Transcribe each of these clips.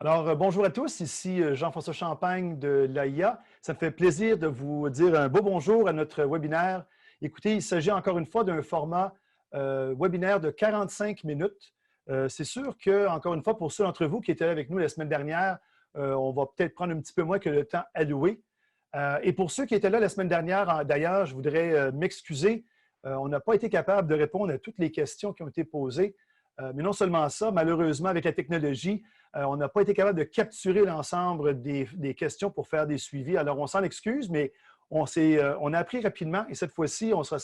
Alors, bonjour à tous, ici Jean-François Champagne de l'AIA. Ça me fait plaisir de vous dire un beau bonjour à notre webinaire. Écoutez, il s'agit encore une fois d'un format webinaire de 45 minutes. C'est sûr que, encore une fois, pour ceux d'entre vous qui étaient là avec nous la semaine dernière, on va peut-être prendre un petit peu moins que le temps alloué. Et pour ceux qui étaient là la semaine dernière, d'ailleurs, je voudrais m'excuser. On n'a pas été capable de répondre à toutes les questions qui ont été posées. Mais non seulement ça, malheureusement, avec la technologie, on n'a pas été capable de capturer l'ensemble des questions pour faire des suivis. Alors, on s'en excuse, mais on a appris rapidement et cette fois-ci, on sera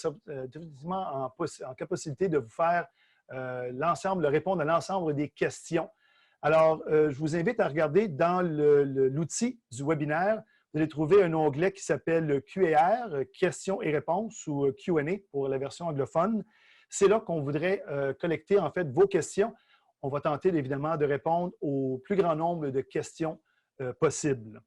définitivement en capacité de vous faire répondre à l'ensemble des questions. Alors, je vous invite à regarder dans l'outil du webinaire. Vous allez trouver un onglet qui s'appelle Q&R, questions et réponses, ou Q&A pour la version anglophone. C'est là qu'on voudrait collecter en fait vos questions. On va tenter évidemment de répondre au plus grand nombre de questions possibles.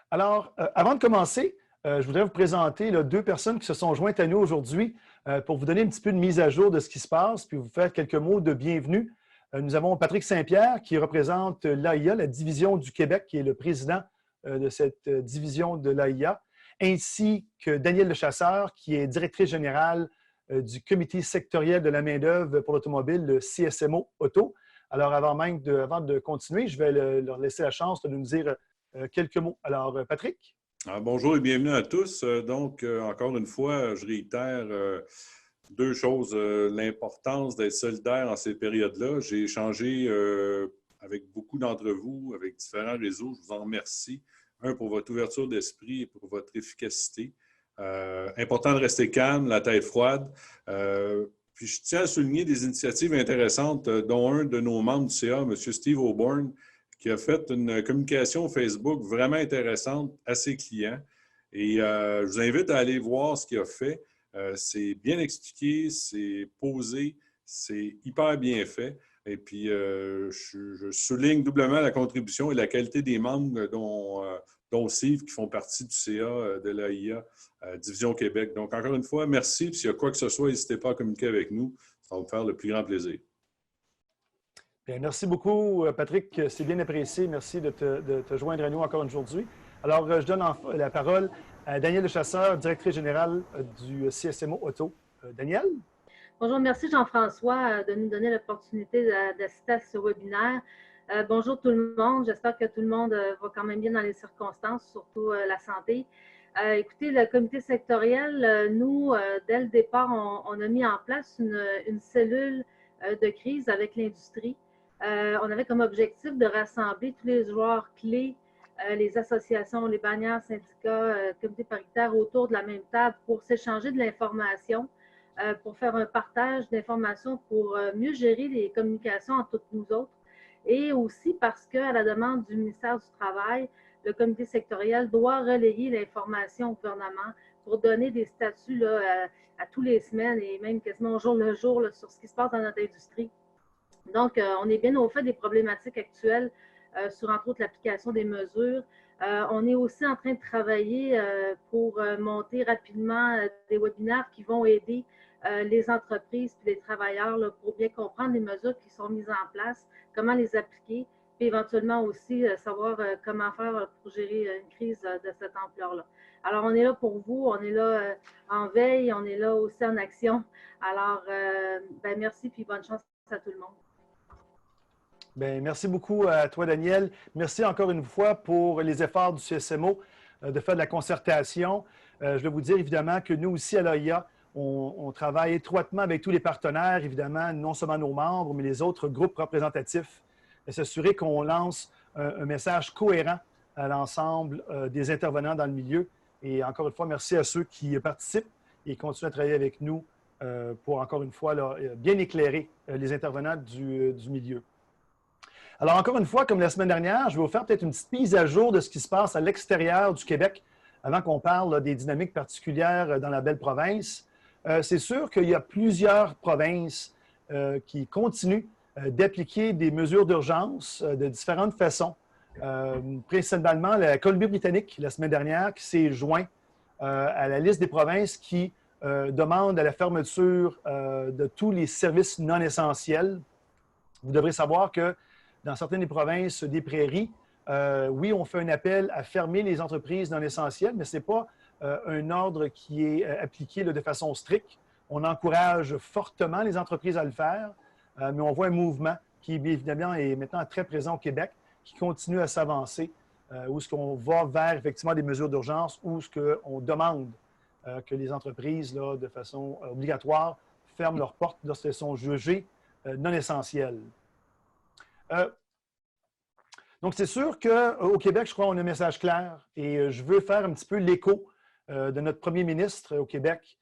Alors, avant de commencer, je voudrais vous présenter deux personnes qui se sont jointes à nous aujourd'hui pour vous donner un petit peu de mise à jour de ce qui se passe, puis vous faire quelques mots de bienvenue. Nous avons Patrick Saint-Pierre qui représente l'AIA, la division du Québec, qui est le président de cette division de l'AIA, ainsi que Danielle Lechasseur, qui est directrice générale du comité sectoriel de la main-d'œuvre pour l'automobile, le CSMO Auto. Alors, avant de continuer, je vais leur laisser la chance de nous dire quelques mots. Alors, Patrick? Bonjour et bienvenue à tous. Encore une fois, je réitère deux choses. L'importance d'être solidaire en ces périodes-là. J'ai échangé avec beaucoup d'entre vous, avec différents réseaux. Je vous en remercie. Un, pour votre ouverture d'esprit et pour votre efficacité. Important de rester calme, la tête froide. Puis je tiens à souligner des initiatives intéressantes, dont un de nos membres du CA, M. Steve Auburn, qui a fait une communication Facebook vraiment intéressante à ses clients. Et je vous invite à aller voir ce qu'il a fait. C'est bien expliqué, c'est posé, c'est hyper bien fait. Et puis, je souligne doublement la contribution et la qualité des membres, dont Steve, qui font partie du CA de l'AIA Division Québec. Donc, encore une fois, merci. Puis, s'il y a quoi que ce soit, n'hésitez pas à communiquer avec nous. Ça va me faire le plus grand plaisir. Bien, merci beaucoup, Patrick. C'est bien apprécié. Merci de te joindre à nous encore aujourd'hui. Alors, je donne la parole à Danielle Lechasseur, directrice générale du CSMO Auto. Danielle? Bonjour, merci Jean-François de nous donner l'opportunité d'assister à ce webinaire. Bonjour tout le monde. J'espère que tout le monde va quand même bien dans les circonstances, surtout la santé. Écoutez, le comité sectoriel, nous, dès le départ, on a mis en place une cellule de crise avec l'industrie. On avait comme objectif de rassembler tous les joueurs clés, les associations, les bannières, syndicats, comités paritaires autour de la même table pour s'échanger de l'information, pour faire un partage d'informations, pour mieux gérer les communications entre toutes nous autres. Et aussi parce qu'à la demande du ministère du Travail, le comité sectoriel doit relayer l'information au gouvernement pour donner des statuts là, à tous les semaines et même quasiment au jour le jour là, sur ce qui se passe dans notre industrie. Donc, on est bien au fait des problématiques actuelles sur, entre autres, l'application des mesures. On est aussi en train de travailler pour monter rapidement des webinaires qui vont aider les entreprises et les travailleurs là, pour bien comprendre les mesures qui sont mises en place, comment les appliquer, puis éventuellement aussi savoir comment faire pour gérer une crise de cette ampleur-là. Alors, on est là pour vous, on est là en veille, on est là aussi en action. Alors, merci puis bonne chance à tout le monde. Bien, merci beaucoup à toi, Danielle. Merci encore une fois pour les efforts du CSMO de faire de la concertation. Je vais vous dire évidemment que nous aussi à l'AIA, on travaille étroitement avec tous les partenaires, évidemment, non seulement nos membres, mais les autres groupes représentatifs, et s'assurer qu'on lance un message cohérent à l'ensemble des intervenants dans le milieu. Et encore une fois, merci à ceux qui participent et continuent à travailler avec nous pour, encore une fois, là, bien éclairer les intervenants du milieu. Alors, encore une fois, comme la semaine dernière, je vais vous faire peut-être une petite mise à jour de ce qui se passe à l'extérieur du Québec avant qu'on parle là, des dynamiques particulières dans la belle province. C'est sûr qu'il y a plusieurs provinces qui continuent d'appliquer des mesures d'urgence de différentes façons. Principalement la Colombie-Britannique, la semaine dernière, qui s'est joint à la liste des provinces qui demandent à la fermeture de tous les services non essentiels. Vous devrez savoir que dans certaines des provinces des prairies, oui, on fait un appel à fermer les entreprises non essentielles, mais ce n'est pas un ordre qui est appliqué là, de façon stricte. On encourage fortement les entreprises à le faire, mais on voit un mouvement qui, évidemment, est maintenant très présent au Québec, qui continue à s'avancer, où est-ce qu'on va vers, effectivement, des mesures d'urgence, où est-ce qu'on demande que les entreprises, là, de façon obligatoire, ferment leurs portes lorsqu'elles sont jugées non essentielles. Donc, c'est sûr qu'au Québec, je crois qu'on a un message clair et je veux faire un petit peu l'écho de notre premier ministre au Québec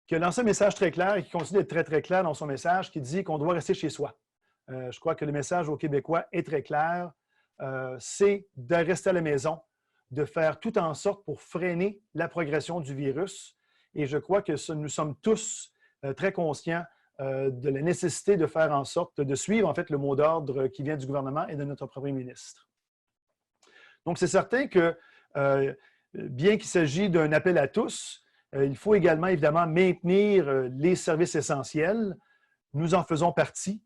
qui a lancé un message très clair et qui continue d'être très, très clair dans son message, qui dit qu'on doit rester chez soi. Je crois que le message aux Québécois est très clair. C'est de rester à la maison, de faire tout en sorte pour freiner la progression du virus. Et je crois que nous sommes tous très conscients de la nécessité de faire en sorte de suivre en fait le mot d'ordre qui vient du gouvernement et de notre premier ministre. Donc, c'est certain que bien qu'il s'agisse d'un appel à tous, il faut également évidemment maintenir les services essentiels. Nous en faisons partie.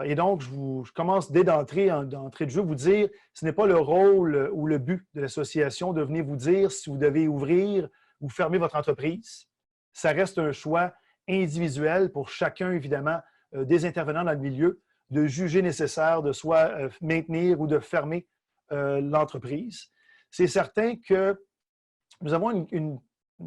Et donc, je commence dès d'entrée de jeu vous dire, ce n'est pas le rôle ou le but de l'association de venir vous dire si vous devez ouvrir ou fermer votre entreprise. Ça reste un choix individuel pour chacun, évidemment, des intervenants dans le milieu, de juger nécessaire de soit maintenir ou de fermer l'entreprise. C'est certain que nous avons une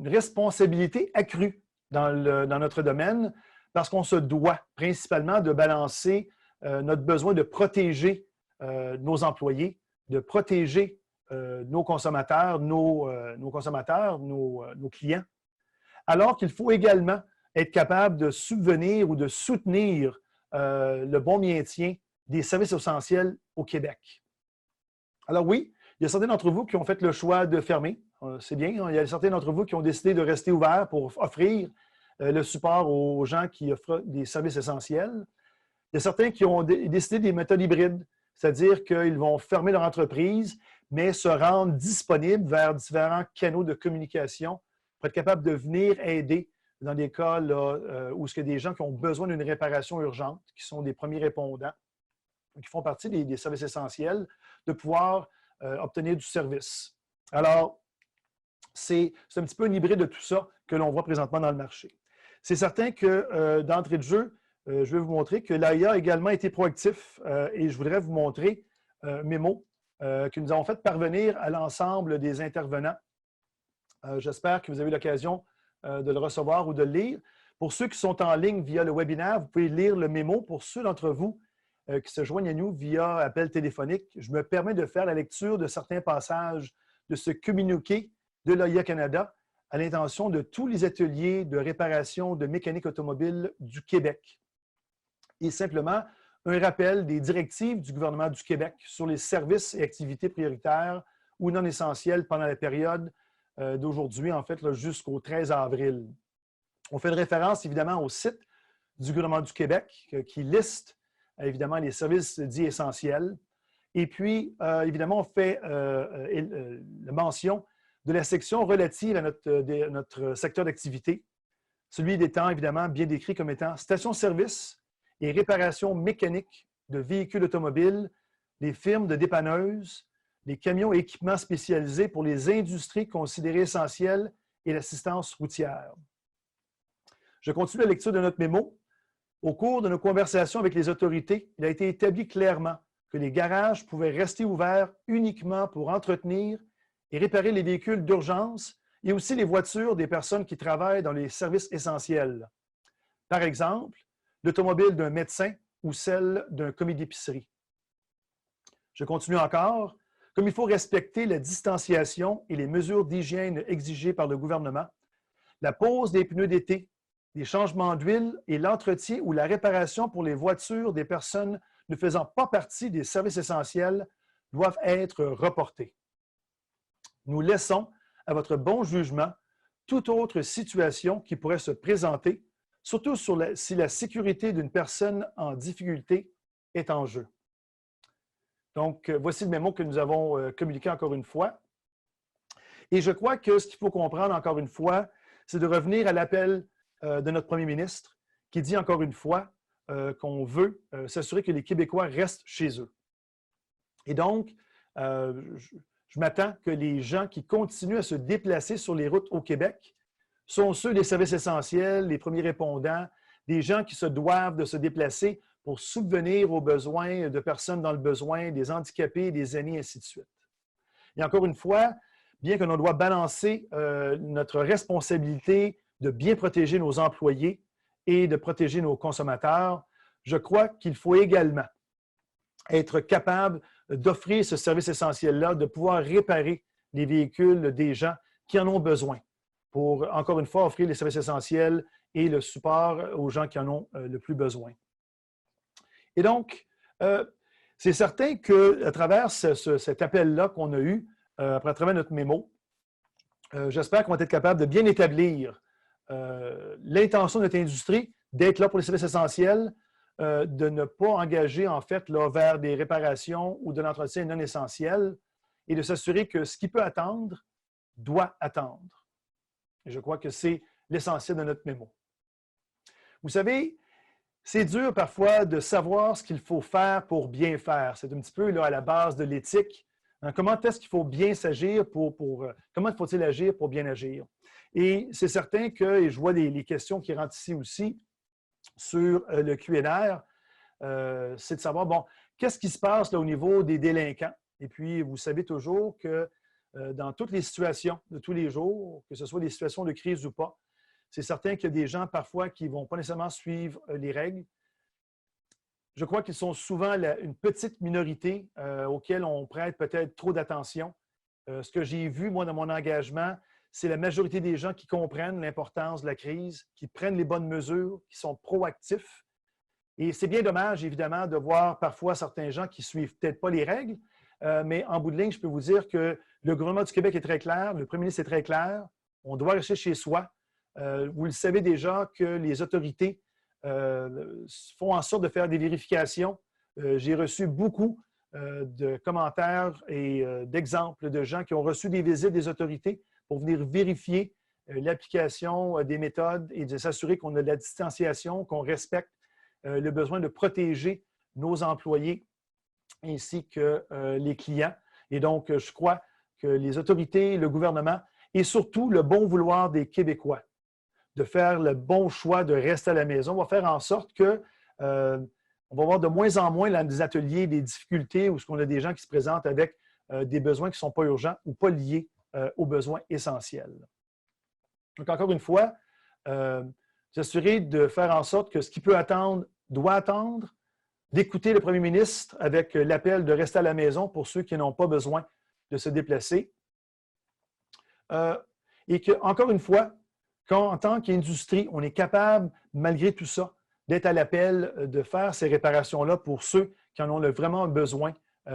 responsabilité accrue dans notre domaine parce qu'on se doit principalement de balancer notre besoin de protéger nos employés, de protéger nos consommateurs, nos clients, alors qu'il faut également être capable de subvenir ou de soutenir le bon maintien des services essentiels au Québec. Alors oui, il y a certains d'entre vous qui ont fait le choix de fermer. C'est bien. Il y a certains d'entre vous qui ont décidé de rester ouverts pour offrir le support aux gens qui offrent des services essentiels. Il y a certains qui ont décidé des méthodes hybrides, c'est-à-dire qu'ils vont fermer leur entreprise, mais se rendre disponibles vers différents canaux de communication pour être capables de venir aider dans des cas là, où il y a des gens qui ont besoin d'une réparation urgente, qui sont des premiers répondants, qui font partie des services essentiels, de pouvoir obtenir du service. Alors, c'est un petit peu un hybride de tout ça que l'on voit présentement dans le marché. C'est certain que d'entrée de jeu, je vais vous montrer que l'AIA a également été proactif et je voudrais vous montrer un mémo que nous avons fait parvenir à l'ensemble des intervenants. J'espère que vous avez eu l'occasion de le recevoir ou de le lire. Pour ceux qui sont en ligne via le webinaire, vous pouvez lire le mémo. Pour ceux d'entre vous qui se joignent à nous via appel téléphonique, je me permets de faire la lecture de certains passages de ce communiqué de l'AIA Canada à l'intention de tous les ateliers de réparation de mécanique automobile du Québec. Et simplement, un rappel des directives du gouvernement du Québec sur les services et activités prioritaires ou non essentielles pendant la période d'aujourd'hui, en fait, jusqu'au 13 avril. On fait une référence, évidemment, au site du gouvernement du Québec qui liste, évidemment, les services dits essentiels. Et puis, évidemment, on fait la mention de la section relative à notre secteur d'activité, celui étant évidemment bien décrit comme étant station-service et réparation mécanique de véhicules automobiles, les firmes de dépanneuses, les camions et équipements spécialisés pour les industries considérées essentielles et l'assistance routière. Je continue la lecture de notre mémo. Au cours de nos conversations avec les autorités, il a été établi clairement que les garages pouvaient rester ouverts uniquement pour entretenir et réparer les véhicules d'urgence et aussi les voitures des personnes qui travaillent dans les services essentiels. Par exemple, l'automobile d'un médecin ou celle d'un commis d'épicerie. Je continue encore. Comme il faut respecter la distanciation et les mesures d'hygiène exigées par le gouvernement, la pose des pneus d'été, les changements d'huile et l'entretien ou la réparation pour les voitures des personnes ne faisant pas partie des services essentiels doivent être reportés. Nous laissons à votre bon jugement toute autre situation qui pourrait se présenter, surtout si la sécurité d'une personne en difficulté est en jeu. Donc, voici le mémo que nous avons communiqué encore une fois. Et je crois que ce qu'il faut comprendre encore une fois, c'est de revenir à l'appel de notre premier ministre qui dit encore une fois qu'on veut s'assurer que les Québécois restent chez eux. Et donc, je m'attends que les gens qui continuent à se déplacer sur les routes au Québec sont ceux des services essentiels, les premiers répondants, des gens qui se doivent de se déplacer pour subvenir aux besoins de personnes dans le besoin, des handicapés, des aînés, ainsi de suite. Et encore une fois, bien que l'on doit balancer notre responsabilité de bien protéger nos employés et de protéger nos consommateurs, je crois qu'il faut également être capable d'offrir ce service essentiel-là, de pouvoir réparer les véhicules des gens qui en ont besoin pour, encore une fois, offrir les services essentiels et le support aux gens qui en ont le plus besoin. Et donc, c'est certain qu'à travers cet appel-là qu'on a eu, à travers notre mémo, j'espère qu'on va être capable de bien établir l'intention de notre industrie d'être là pour les services essentiels, de ne pas engager en fait là, vers des réparations ou de l'entretien non essentiel et de s'assurer que ce qui peut attendre doit attendre. Et je crois que c'est l'essentiel de notre mémo. Vous savez, c'est dur parfois de savoir ce qu'il faut faire pour bien faire. C'est un petit peu là, à la base de l'éthique. Comment est-ce qu'il faut bien s'agir comment faut-il agir pour bien agir? Et c'est certain que, et je vois les questions qui rentrent ici aussi sur le QNR, c'est de savoir, bon, qu'est-ce qui se passe là, au niveau des délinquants? Et puis, vous savez toujours que dans toutes les situations de tous les jours, que ce soit des situations de crise ou pas, c'est certain qu'il y a des gens parfois qui ne vont pas nécessairement suivre les règles. Je crois qu'ils sont souvent une petite minorité auxquelles on prête peut-être trop d'attention. Ce que j'ai vu, moi, dans mon engagement, c'est la majorité des gens qui comprennent l'importance de la crise, qui prennent les bonnes mesures, qui sont proactifs. Et c'est bien dommage, évidemment, de voir parfois certains gens qui ne suivent peut-être pas les règles, mais en bout de ligne, je peux vous dire que le gouvernement du Québec est très clair, le premier ministre est très clair, on doit rester chez soi. Vous le savez déjà que les autorités font en sorte de faire des vérifications. J'ai reçu beaucoup de commentaires et d'exemples de gens qui ont reçu des visites des autorités pour venir vérifier l'application des méthodes et de s'assurer qu'on a de la distanciation, qu'on respecte le besoin de protéger nos employés ainsi que les clients. Et donc, je crois que les autorités, le gouvernement et surtout le bon vouloir des Québécois de faire le bon choix de rester à la maison va faire en sorte que on va avoir de moins en moins dans des ateliers des difficultés où on a des gens qui se présentent avec des besoins qui ne sont pas urgents ou pas liés aux besoins essentiels. Donc, encore une fois, s'assurer de faire en sorte que ce qui peut attendre doit attendre, d'écouter le premier ministre avec l'appel de rester à la maison pour ceux qui n'ont pas besoin de se déplacer. Et que, encore une fois, qu'en tant qu'industrie, on est capable, malgré tout ça, d'être à l'appel de faire ces réparations-là pour ceux qui en ont vraiment besoin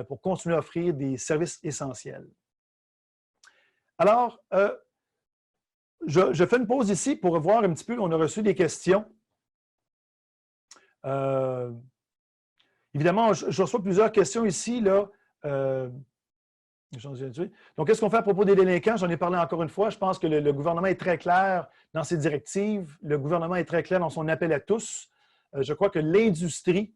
pour continuer à offrir des services essentiels. Alors, je fais une pause ici pour voir un petit peu, on a reçu des questions. Évidemment, je reçois plusieurs questions ici, là. Donc, qu'est-ce qu'on fait à propos des délinquants? J'en ai parlé encore une fois. Je pense que le gouvernement est très clair dans ses directives. Le gouvernement est très clair dans son appel à tous. Je crois que l'industrie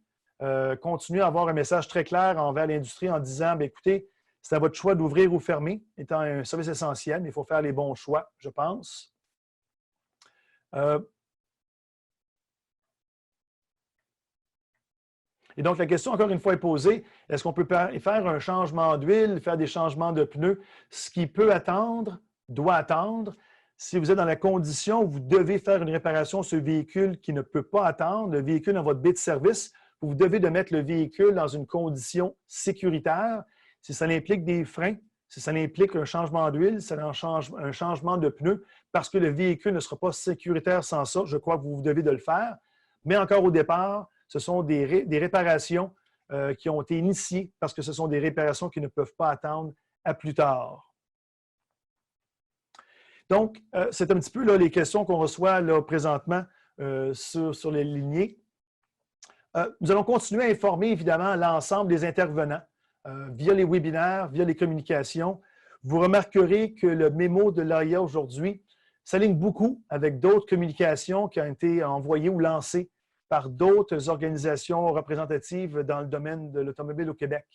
continue à avoir un message très clair envers l'industrie en disant, bien, écoutez, c'est à votre choix d'ouvrir ou fermer, étant un service essentiel, mais il faut faire les bons choix, je pense. Et donc, la question, encore une fois, est posée, est-ce qu'on peut faire un changement d'huile, faire des changements de pneus? Ce qui peut attendre, doit attendre. Si vous êtes dans la condition où vous devez faire une réparation sur le véhicule qui ne peut pas attendre, le véhicule dans votre baie de service, vous devez de mettre le véhicule dans une condition sécuritaire. Si ça implique des freins, si ça implique un changement d'huile, si ça un changement de pneus, parce que le véhicule ne sera pas sécuritaire sans ça, je crois que vous devez de le faire. Mais encore au départ, ce sont des réparations qui ont été initiées parce que ce sont des réparations qui ne peuvent pas attendre à plus tard. Donc, c'est un petit peu là, les questions qu'on reçoit là, présentement sur les lignées. Nous allons continuer à informer évidemment l'ensemble des intervenants via les webinaires, via les communications. Vous remarquerez que le mémo de l'AIA aujourd'hui s'aligne beaucoup avec d'autres communications qui ont été envoyées ou lancées par d'autres organisations représentatives dans le domaine de l'automobile au Québec.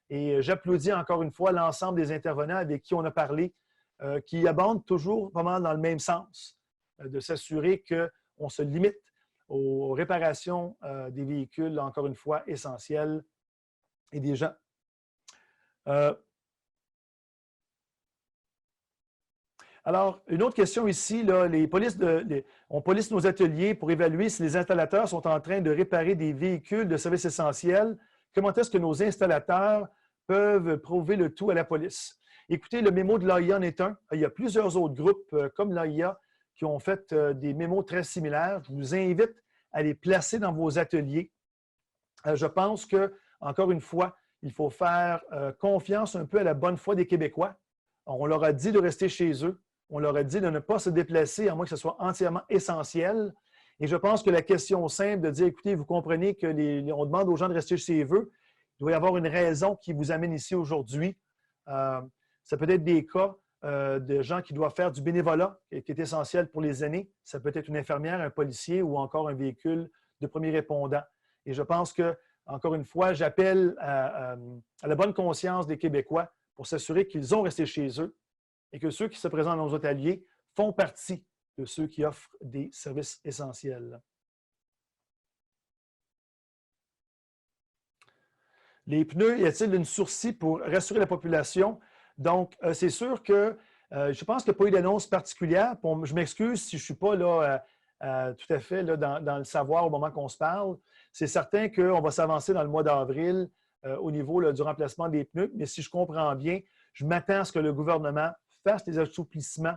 Et j'applaudis encore une fois l'ensemble des intervenants avec qui on a parlé, qui abondent toujours vraiment dans le même sens, de s'assurer qu'on se limite aux réparations des véhicules, encore une fois, essentiels et des gens. Alors, une autre question ici, là, on police nos ateliers pour évaluer si les installateurs sont en train de réparer des véhicules de services essentiels. Comment est-ce que nos installateurs peuvent prouver le tout à la police? Écoutez, le mémo de l'AIA en est un. Il y a plusieurs autres groupes comme l'AIA qui ont fait des mémos très similaires. Je vous invite à les placer dans vos ateliers. Je pense que, encore une fois, il faut faire confiance un peu à la bonne foi des Québécois. On leur a dit de rester chez eux. On leur a dit de ne pas se déplacer, à moins que ce soit entièrement essentiel. Et je pense que la question simple de dire, écoutez, vous comprenez qu'on demande aux gens de rester chez eux, il doit y avoir une raison qui vous amène ici aujourd'hui. Ça peut être des cas de gens qui doivent faire du bénévolat, qui est essentiel pour les aînés. Ça peut être une infirmière, un policier ou encore un véhicule de premier répondant. Et je pense que, encore une fois, j'appelle à la bonne conscience des Québécois pour s'assurer qu'ils ont resté chez eux et que ceux qui se présentent dans nos ateliers font partie de ceux qui offrent des services essentiels. Les pneus, y a-t-il une sourcille pour rassurer la population? Donc, c'est sûr que je pense qu'il n'y a pas eu d'annonce particulière. Je m'excuse si je ne suis pas là, tout à fait là, dans le savoir au moment qu'on se parle. C'est certain qu'on va s'avancer dans le mois d'avril au niveau là, du remplacement des pneus, mais si je comprends bien, je m'attends à ce que le gouvernement fasse des assouplissements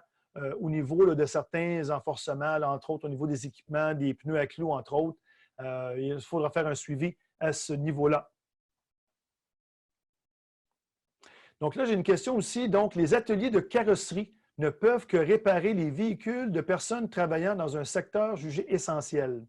au niveau là, de certains renforcements, là, entre autres au niveau des équipements, des pneus à clous, entre autres. Il faudra faire un suivi à ce niveau-là. Donc là, j'ai une question aussi. Donc, les ateliers de carrosserie ne peuvent que réparer les véhicules de personnes travaillant dans un secteur jugé essentiel.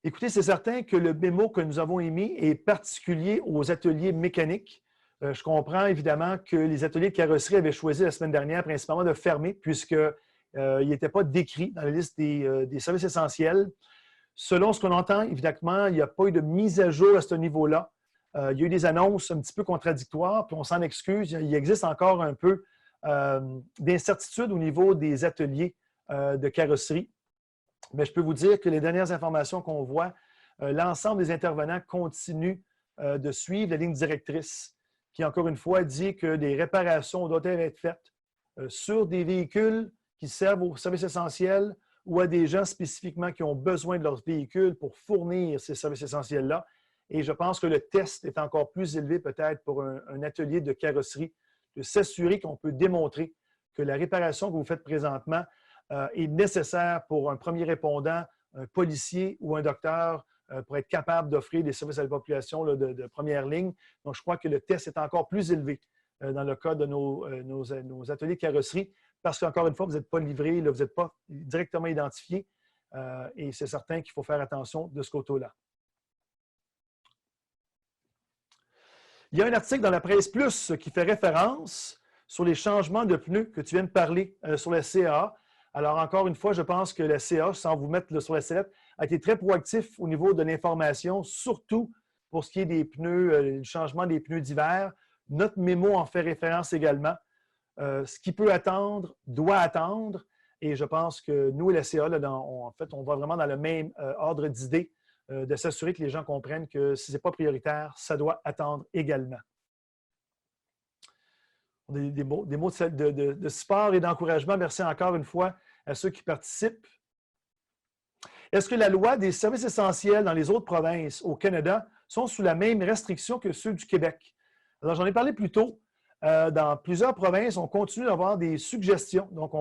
Écoutez, c'est certain que le mémo que nous avons émis est particulier aux ateliers mécaniques. Je comprends évidemment que les ateliers de carrosserie avaient choisi la semaine dernière principalement de fermer puisqu'ils n'étaient pas décrits dans la liste des services essentiels. Selon ce qu'on entend, évidemment, il n'y a pas eu de mise à jour à ce niveau-là. Il y a eu des annonces un petit peu contradictoires, puis on s'en excuse. Il existe encore un peu d'incertitude au niveau des ateliers de carrosserie. Mais je peux vous dire que les dernières informations qu'on voit, l'ensemble des intervenants continuent de suivre la ligne directrice qui, encore une fois, dit que des réparations doivent être faites sur des véhicules qui servent aux services essentiels ou à des gens spécifiquement qui ont besoin de leurs véhicules pour fournir ces services essentiels-là. Et je pense que le test est encore plus élevé peut-être pour un atelier de carrosserie, de s'assurer qu'on peut démontrer que la réparation que vous faites présentement est nécessaire pour un premier répondant, un policier ou un docteur pour être capable d'offrir des services à la population là, de première ligne. Donc, je crois que le test est encore plus élevé dans le cas de nos ateliers de carrosserie parce qu'encore une fois, vous n'êtes pas livré, là, vous n'êtes pas directement identifié et c'est certain qu'il faut faire attention de ce côté-là. Il y a un article dans la Presse Plus qui fait référence sur les changements de pneus que tu viens de parler sur la CAA. Alors, encore une fois, je pense que la CAA, sans vous mettre sur la sellette, a été très proactif au niveau de l'information, surtout pour ce qui est des pneus, le changement des pneus d'hiver. Notre mémo en fait référence également. Ce qui peut attendre, doit attendre. Et je pense que nous et la CAA, là, en fait, on va vraiment dans le même ordre d'idées de s'assurer que les gens comprennent que si ce n'est pas prioritaire, ça doit attendre également. Des mots de support et d'encouragement. Merci encore une fois à ceux qui participent. Est-ce que la loi des services essentiels dans les autres provinces au Canada sont sous la même restriction que ceux du Québec? Alors, j'en ai parlé plus tôt. Dans plusieurs provinces, on continue d'avoir des suggestions. Donc,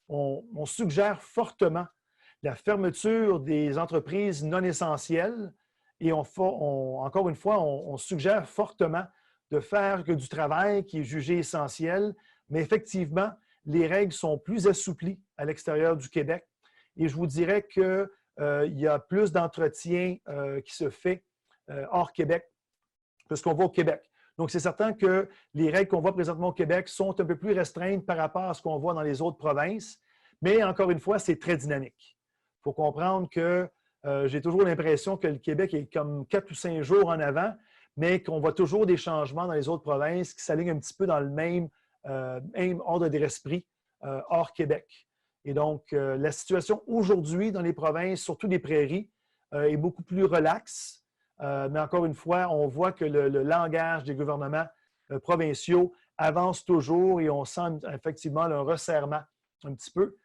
on suggère fortement la fermeture des entreprises non essentielles et encore une fois, on suggère fortement de faire que du travail qui est jugé essentiel, mais effectivement, les règles sont plus assouplies à l'extérieur du Québec et je vous dirais qu'il y a plus d'entretien qui se fait hors Québec que ce qu'on voit au Québec. Donc, c'est certain que les règles qu'on voit présentement au Québec sont un peu plus restreintes par rapport à ce qu'on voit dans les autres provinces, mais encore une fois, c'est très dynamique. Il faut comprendre que j'ai toujours l'impression que le Québec est comme 4 ou 5 jours en avant, mais qu'on voit toujours des changements dans les autres provinces qui s'alignent un petit peu dans le même ordre d'esprit hors Québec. Et donc, la situation aujourd'hui dans les provinces, surtout des prairies, est beaucoup plus relaxe. Mais encore une fois, on voit que le langage des gouvernements provinciaux avance toujours et on sent effectivement un resserrement un petit peu.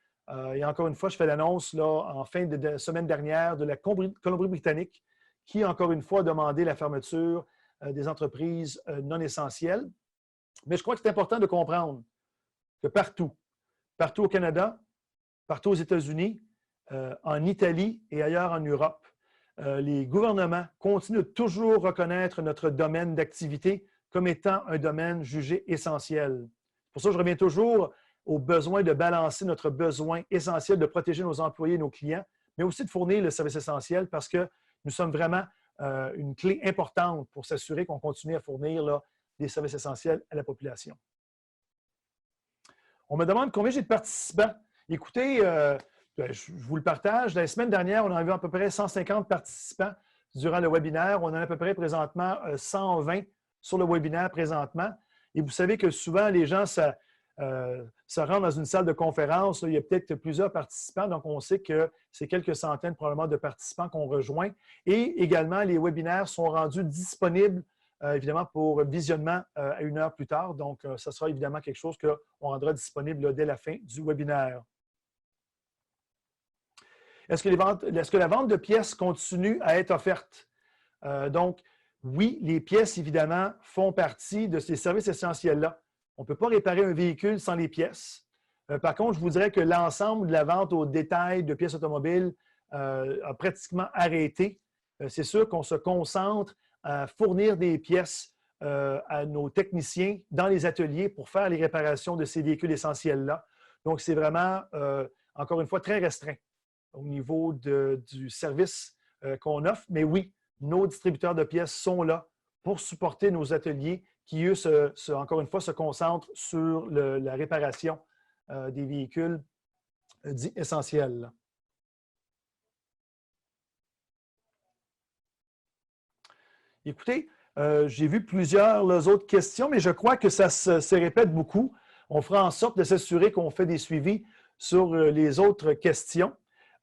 Et encore une fois, je fais l'annonce en fin de semaine dernière de la Colombie-Britannique qui, encore une fois, a demandé la fermeture des entreprises non essentielles. Mais je crois que c'est important de comprendre que partout au Canada, partout aux États-Unis, en Italie et ailleurs en Europe, les gouvernements continuent de toujours reconnaître notre domaine d'activité comme étant un domaine jugé essentiel. Pour ça, je reviens toujours au besoin de balancer notre besoin essentiel de protéger nos employés et nos clients, mais aussi de fournir le service essentiel parce que nous sommes vraiment une clé importante pour s'assurer qu'on continue à fournir des services essentiels à la population. On me demande combien j'ai de participants. Écoutez, je vous le partage. La semaine dernière, on a eu à peu près 150 participants durant le webinaire. On en a à peu près présentement 120 sur le webinaire présentement. Et vous savez que souvent, les gens se rendent dans une salle de conférence. Il y a peut-être plusieurs participants, donc on sait que c'est quelques centaines probablement de participants qu'on rejoint. Et également, les webinaires sont rendus disponibles évidemment pour visionnement à 1 heure plus tard. Donc, ça sera évidemment quelque chose qu'on rendra disponible dès la fin du webinaire. Est-ce que la vente de pièces continue à être offerte? Donc, oui, les pièces, évidemment, font partie de ces services essentiels-là. On ne peut pas réparer un véhicule sans les pièces. Par contre, je vous dirais que l'ensemble de la vente au détail de pièces automobiles a pratiquement arrêté. C'est sûr qu'on se concentre à fournir des pièces à nos techniciens dans les ateliers pour faire les réparations de ces véhicules essentiels-là. Donc, c'est vraiment, encore une fois, très restreint au niveau du service qu'on offre. Mais oui, nos distributeurs de pièces sont là pour supporter nos ateliers qui, eux, encore une fois, se concentrent sur la réparation des véhicules dits essentiels. Écoutez, j'ai vu plusieurs autres questions, mais je crois que ça se répète beaucoup. On fera en sorte de s'assurer qu'on fait des suivis sur les autres questions.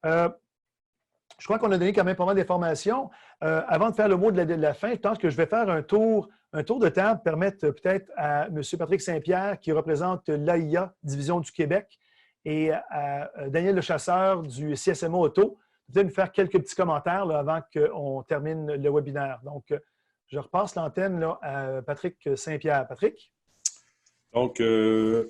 Je crois qu'on a donné quand même pas mal d'informations. Avant de faire le mot de la fin, je pense que je vais faire un tour de table, permettre peut-être à M. Patrick Saint-Pierre, qui représente l'AIA, Division du Québec, et à Daniel Lechasseur du CSMO Auto, de nous faire quelques petits commentaires là, avant qu'on termine le webinaire. Donc, je repasse l'antenne à Patrick Saint-Pierre. Patrick? Donc,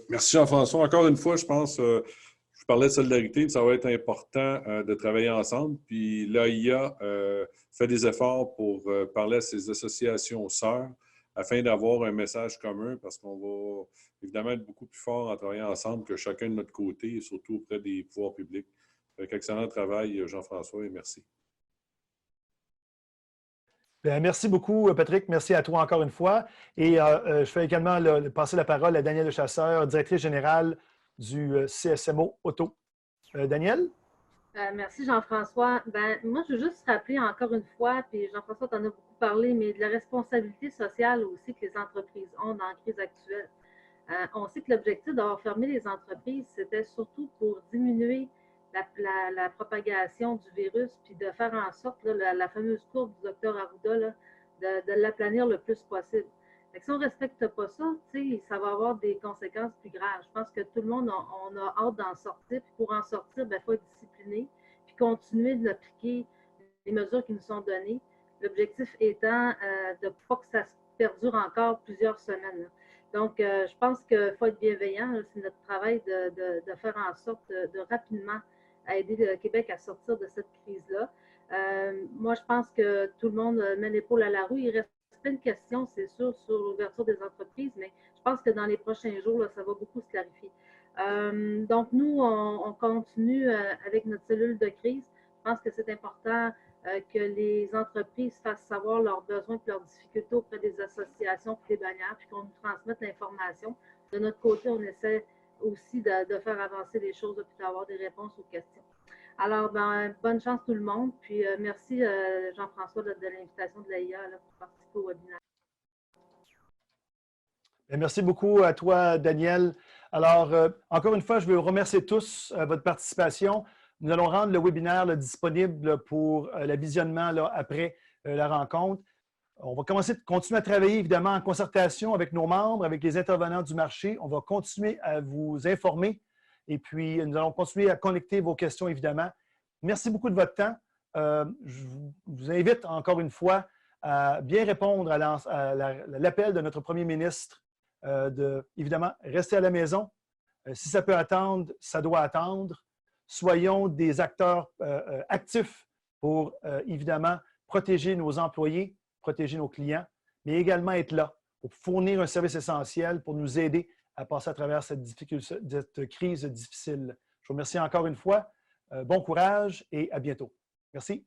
merci Jean-François. Encore une fois, je pense, je parlais de solidarité, ça va être important de travailler ensemble. Puis l'AIA fait des efforts pour parler à ses associations sœurs afin d'avoir un message commun parce qu'on va évidemment être beaucoup plus fort en travaillant ensemble que chacun de notre côté et surtout auprès des pouvoirs publics. Excellent travail, Jean-François, et merci. Bien, merci beaucoup, Patrick. Merci à toi encore une fois. Et je fais également passer la parole à Daniel Lechasseur, directrice générale du CSMO Auto. Daniel? Merci Jean-François. Moi, je veux juste rappeler encore une fois, puis Jean-François t'en a beaucoup parlé, mais de la responsabilité sociale aussi que les entreprises ont dans la crise actuelle. On sait que l'objectif d'avoir fermé les entreprises, c'était surtout pour diminuer la propagation du virus, puis de faire en sorte, là, la fameuse courbe du docteur Arruda, là, de l'aplanir le plus possible. Fait que si on ne respecte pas ça, ça va avoir des conséquences plus graves. Je pense que tout le monde, on a hâte d'en sortir. Puis pour en sortir, il faut être discipliné, puis continuer d'appliquer les mesures qui nous sont données. L'objectif étant de ne pas que ça se perdure encore plusieurs semaines. Là. Donc, je pense qu'il faut être bienveillant. C'est notre travail de faire en sorte de rapidement aider le Québec à sortir de cette crise-là. Moi, je pense que tout le monde met l'épaule à la roue. Il reste plein de questions, c'est sûr, sur l'ouverture des entreprises, mais je pense que dans les prochains jours, là, ça va beaucoup se clarifier. Donc, nous, on continue avec notre cellule de crise. Je pense que c'est important que les entreprises fassent savoir leurs besoins et leurs difficultés auprès des associations et des bannières, puis qu'on nous transmette l'information. De notre côté, on essaie aussi de faire avancer les choses et d'avoir des réponses aux questions. Alors, bonne chance tout le monde. Puis, merci Jean-François de l'invitation de l'AIA pour participer au webinaire. Merci beaucoup à toi, Daniel. Alors, encore une fois, je veux vous remercier tous votre participation. Nous allons rendre le webinaire disponible pour le visionnement après la rencontre. On va continuer à travailler évidemment en concertation avec nos membres, avec les intervenants du marché. On va continuer à vous informer et puis nous allons continuer à connecter vos questions évidemment. Merci beaucoup de votre temps. Je vous invite encore une fois à bien répondre à l'appel de notre premier ministre évidemment, rester à la maison. Si ça peut attendre, ça doit attendre. Soyons des acteurs actifs pour, évidemment, protéger nos employés, protéger nos clients, mais également être là pour fournir un service essentiel pour nous aider à passer à travers cette crise difficile. Je vous remercie encore une fois. Bon courage et à bientôt. Merci.